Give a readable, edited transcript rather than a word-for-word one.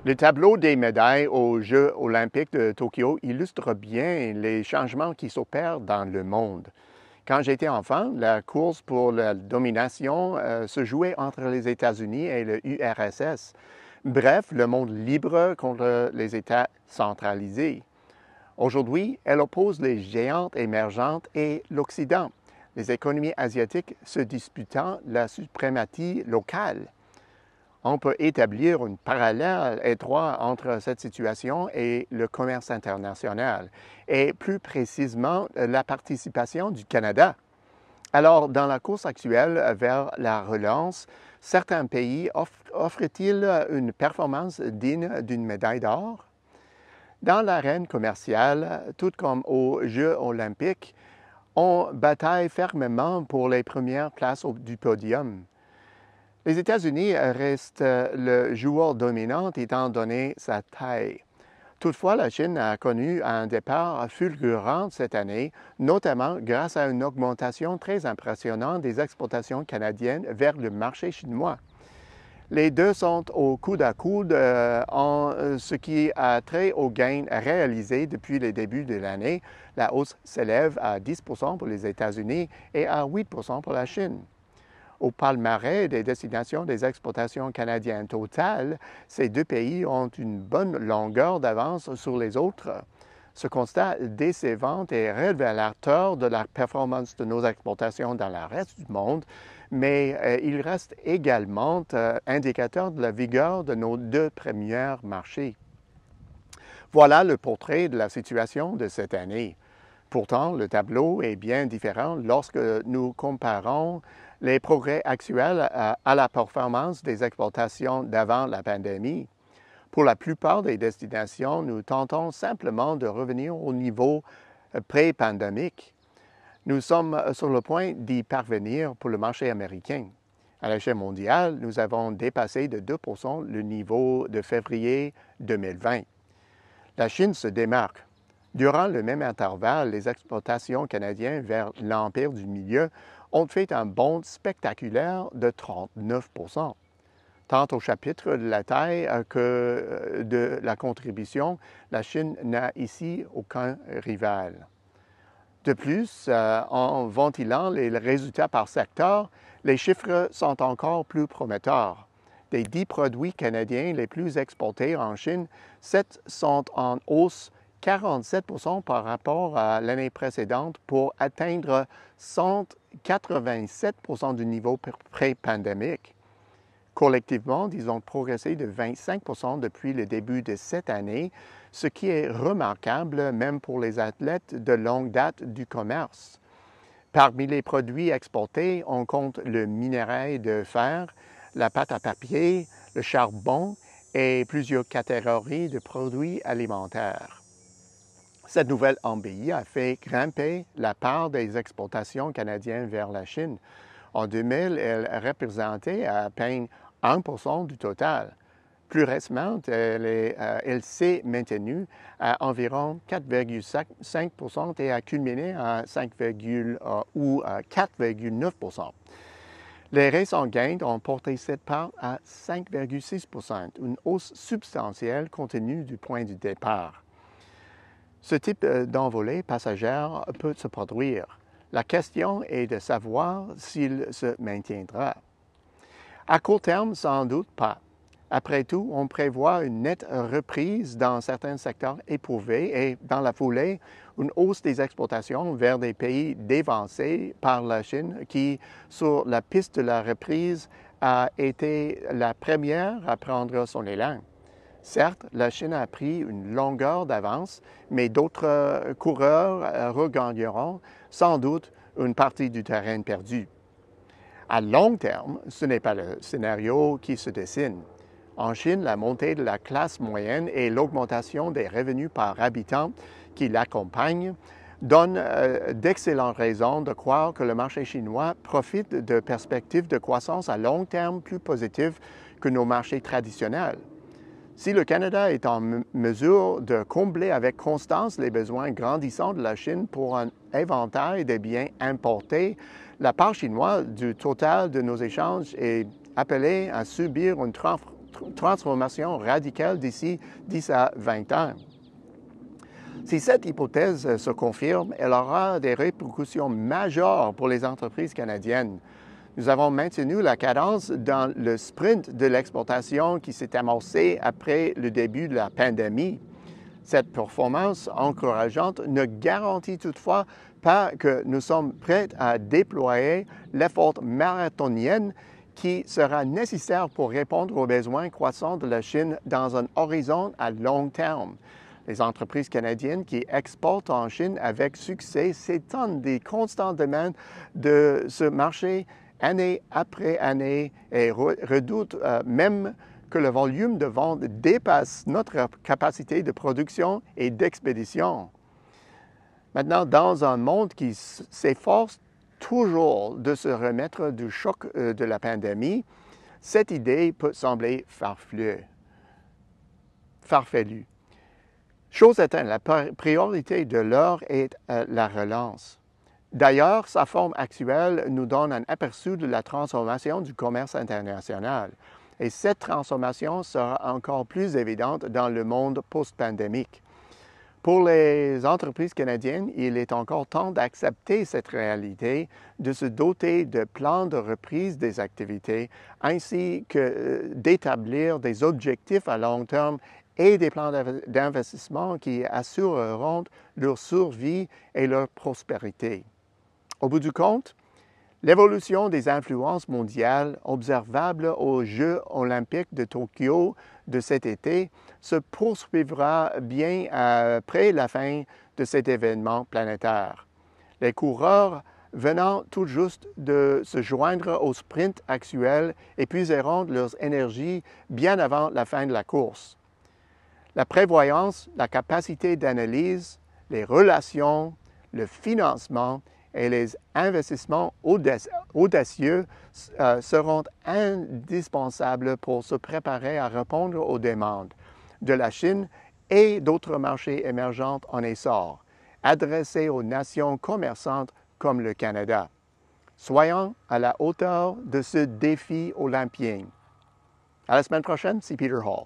Le tableau des médailles aux Jeux olympiques de Tokyo illustre bien les changements qui s'opèrent dans le monde. Quand j'étais enfant, la course pour la domination se jouait entre les États-Unis et le URSS. Bref, le monde libre contre les États centralisés. Aujourd'hui, elle oppose les géantes émergentes et l'Occident, les économies asiatiques se disputant la suprématie locale. On peut établir un parallèle étroit entre cette situation et le commerce international, et plus précisément la participation du Canada. Alors, dans la course actuelle vers la relance, certains pays offrent-ils une performance digne d'une médaille d'or? Dans l'arène commerciale, tout comme aux Jeux olympiques, on bataille fermement pour les premières places du podium. Les États-Unis restent le joueur dominant étant donné sa taille. Toutefois, la Chine a connu un départ fulgurant cette année, notamment grâce à une augmentation très impressionnante des exportations canadiennes vers le marché chinois. Les deux sont au coude à coude en ce qui a trait aux gains réalisés depuis le début de l'année. La hausse s'élève à 10 pour les États-Unis et à 8 pour la Chine. Au palmarès des destinations des exportations canadiennes totales, ces deux pays ont une bonne longueur d'avance sur les autres. Ce constat décevant est révélateur de la performance de nos exportations dans le reste du monde, mais il reste également indicateur de la vigueur de nos deux premiers marchés. Voilà le portrait de la situation de cette année. Pourtant, le tableau est bien différent lorsque nous comparons les progrès actuels à la performance des exportations d'avant la pandémie. Pour la plupart des destinations, nous tentons simplement de revenir au niveau pré-pandémique. Nous sommes sur le point d'y parvenir pour le marché américain. À l'échelle mondiale, nous avons dépassé de 2 le niveau de février 2020. La Chine se démarque. Durant le même intervalle, les exportations canadiennes vers l'Empire du Milieu ont fait un bond spectaculaire de 39 Tant au chapitre de la taille que de la contribution, la Chine n'a ici aucun rival. De plus, en ventilant les résultats par secteur, les chiffres sont encore plus prometteurs. Des 10 produits canadiens les plus exportés en Chine, 7 sont en hausse 47 par rapport à l'année précédente pour atteindre 187 du niveau pré-pandémique. Collectivement, ils ont progressé de 25 depuis le début de cette année, ce qui est remarquable même pour les athlètes de longue date du commerce. Parmi les produits exportés, on compte le minerai de fer, la pâte à papier, le charbon et plusieurs catégories de produits alimentaires. Cette nouvelle embellie a fait grimper la part des exportations canadiennes vers la Chine. En 2000, elle représentait à peine 1 du total. Plus récemment, elle s'est maintenue à environ 4,5 et a culminé à 4,9 Les récents gains ont porté cette part à 5,6 une hausse substantielle compte tenu du point de départ. Ce type d'envolée passagère peut se produire. La question est de savoir s'il se maintiendra. À court terme, sans doute pas. Après tout, on prévoit une nette reprise dans certains secteurs éprouvés et, dans la foulée, une hausse des exportations vers des pays dévancés par la Chine qui, sur la piste de la reprise, a été la première à prendre son élan. Certes, la Chine a pris une longueur d'avance, mais d'autres coureurs regagneront sans doute une partie du terrain perdu. À long terme, ce n'est pas le scénario qui se dessine. En Chine, la montée de la classe moyenne et l'augmentation des revenus par habitant qui l'accompagnent donnent d'excellentes raisons de croire que le marché chinois profite de perspectives de croissance à long terme plus positives que nos marchés traditionnels. Si le Canada est en mesure de combler avec constance les besoins grandissants de la Chine pour un éventail de biens importés, la part chinoise du total de nos échanges est appelée à subir une transformation radicale d'ici 10 à 20 ans. Si cette hypothèse se confirme, elle aura des répercussions majeures pour les entreprises canadiennes. Nous avons maintenu la cadence dans le sprint de l'exportation qui s'est amorcé après le début de la pandémie. Cette performance encourageante ne garantit toutefois pas que nous sommes prêts à déployer l'effort marathonien qui sera nécessaire pour répondre aux besoins croissants de la Chine dans un horizon à long terme. Les entreprises canadiennes qui exportent en Chine avec succès s'étonnent des constantes demandes de ce marché année après année et redoutent même que le volume de vente dépasse notre capacité de production et d'expédition. Maintenant, dans un monde qui s'efforce toujours de se remettre du choc de la pandémie, cette idée peut sembler farfelue. Chose étant, la priorité de l'heure est la relance. D'ailleurs, sa forme actuelle nous donne un aperçu de la transformation du commerce international. Et cette transformation sera encore plus évidente dans le monde post-pandémique. Pour les entreprises canadiennes, il est encore temps d'accepter cette réalité, de se doter de plans de reprise des activités, ainsi que d'établir des objectifs à long terme et des plans d'investissement qui assureront leur survie et leur prospérité. Au bout du compte, l'évolution des influences mondiales observables aux Jeux olympiques de Tokyo de cet été se poursuivra bien après la fin de cet événement planétaire. Les coureurs venant tout juste de se joindre au sprint actuel épuiseront leurs énergies bien avant la fin de la course. La prévoyance, la capacité d'analyse, les relations, le financement et les investissements audacieux seront indispensables pour se préparer à répondre aux demandes de la Chine et d'autres marchés émergents en essor, adressés aux nations commerçantes comme le Canada. Soyons à la hauteur de ce défi olympien. À la semaine prochaine, c'est Peter Hall.